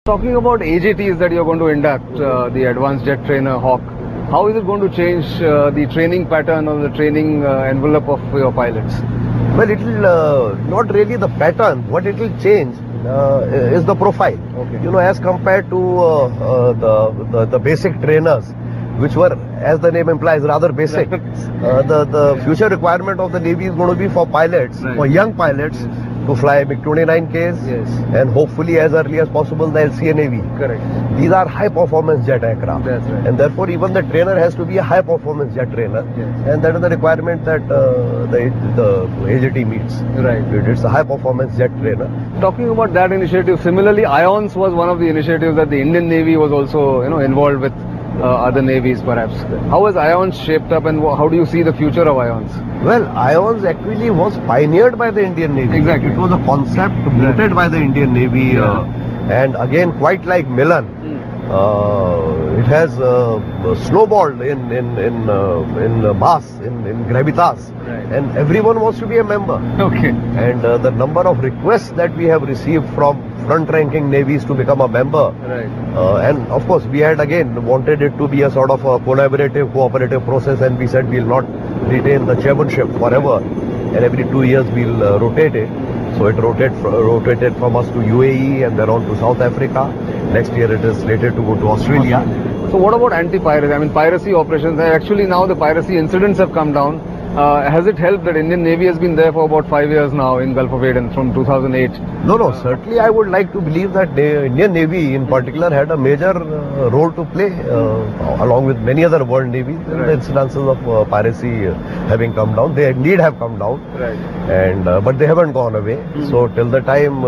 Talking about AJTs that you're going to induct, the Advanced Jet Trainer Hawk, how is it going to change the training pattern or the training envelope of your pilots? Well, it will not really the pattern. What it will change is the profile. Okay. You know, as compared to the basic trainers, which were, as the name implies, rather basic. The future requirement of the Navy is going to be for pilots, for young pilots, to fly MiG-29Ks and hopefully as early as possible the LCA-Navy. Correct. These are high-performance jet aircraft. That's right. And therefore even the trainer has to be a high-performance jet trainer. And that is the requirement that the AJT meets. Right. It's a high-performance jet trainer. Talking about that initiative, similarly, IONS was one of the initiatives that the Indian Navy was also, involved with other navies perhaps. How has IONS shaped up and how do you see the future of IONS? Well, IONS actually was pioneered by the Indian Navy. Exactly. It was a concept mooted by the Indian Navy and again quite like Milan. It has snowballed in mass, in gravitas, and everyone wants to be a member. Okay. And the number of requests that we have received from front-ranking navies to become a member, and of course we had again wanted it to be a sort of a collaborative, cooperative process, and we said we'll not retain the chairmanship forever, and every 2 years we'll rotate it. So it rotated from us to UAE and then on to South Africa. Next year it is slated to go to Australia. So what about anti-piracy? I mean, piracy operations, actually now the piracy incidents have come down. Has it helped that Indian Navy has been there for about 5 years now in Gulf of Aden from 2008? No, certainly I would like to believe that the Indian Navy in particular had a major role to play along with many other world navies in the incidences of piracy having come down. They indeed have come down, and but they haven't gone away. So till the time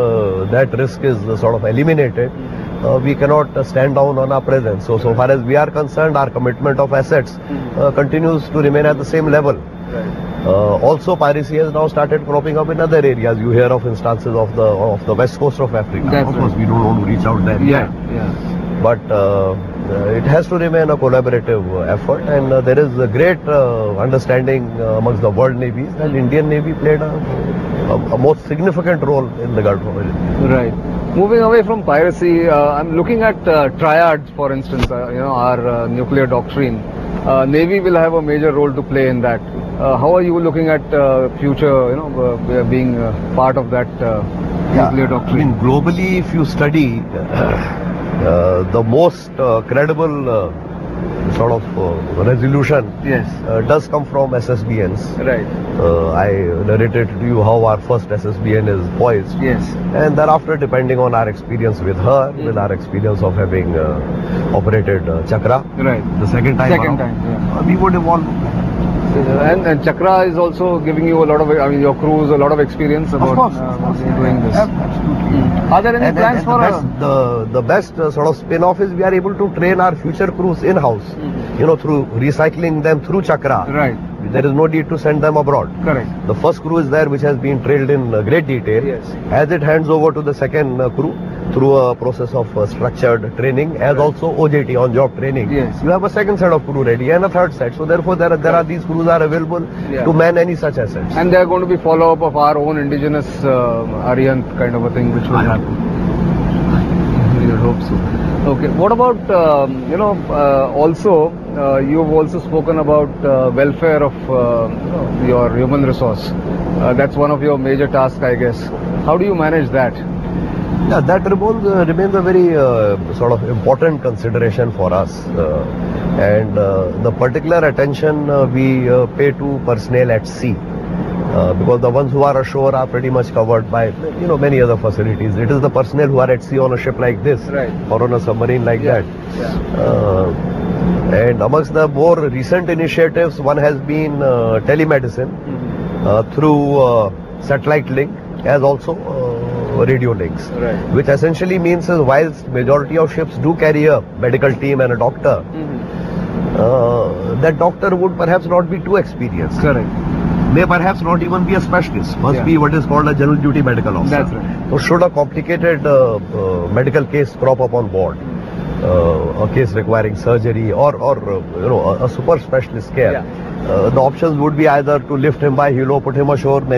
that risk is sort of eliminated, we cannot stand down on our presence. So far as we are concerned, our commitment of assets continues to remain at the same level. Also, piracy has now started cropping up in other areas. You hear of instances of the west coast of Africa. Of course, we don't want to reach out there yet. But it has to remain a collaborative effort, and there is a great understanding amongst the world navies that Indian Navy played a most significant role in the Gulf of Aden. Right. Moving away from piracy, I'm looking at triads, for instance, our nuclear doctrine. Navy will have a major role to play in that. How are you looking at future, being part of that nuclear doctrine? I mean, globally, if you study, the most credible sort of resolution does come from SSBNs. Right. I narrated to you how our first SSBN is poised. And thereafter, depending on our experience with her, with our experience of having operated Chakra, the second time, we would evolve. And Chakra is also giving you a lot of, your crews a lot of experience about doing this. Absolutely. Are there any plans for the best sort of spin-off is we are able to train our future crews in-house, through recycling them through Chakra. There is no need to send them abroad. The first crew is there which has been trailed in great detail. As it hands over to the second crew through a process of structured training, as also OJT, on-job training, you have a second set of crew ready and a third set. So therefore there are these crews are available to man any such assets. And they are going to be follow-up of our own indigenous Arihant kind of a thing which will happen. We would hope so. Okay. What about, also, you've also spoken about welfare of your human resource. That's one of your major tasks, I guess. How do you manage that? Yeah, that remains a very sort of important consideration for us. And the particular attention we pay to personnel at sea. Because the ones who are ashore are pretty much covered by many other facilities. It is the personnel who are at sea on a ship like this or on a submarine like that. And amongst the more recent initiatives, one has been telemedicine through satellite link, as also radio links, which essentially means is whilst majority of ships do carry a medical team and a doctor, that doctor would perhaps not be too experienced. May perhaps not even be a specialist, must be what is called a general duty medical officer. So should a complicated medical case crop up on board, a case requiring surgery or a super specialist care, the options would be either to lift him by helo, put him ashore.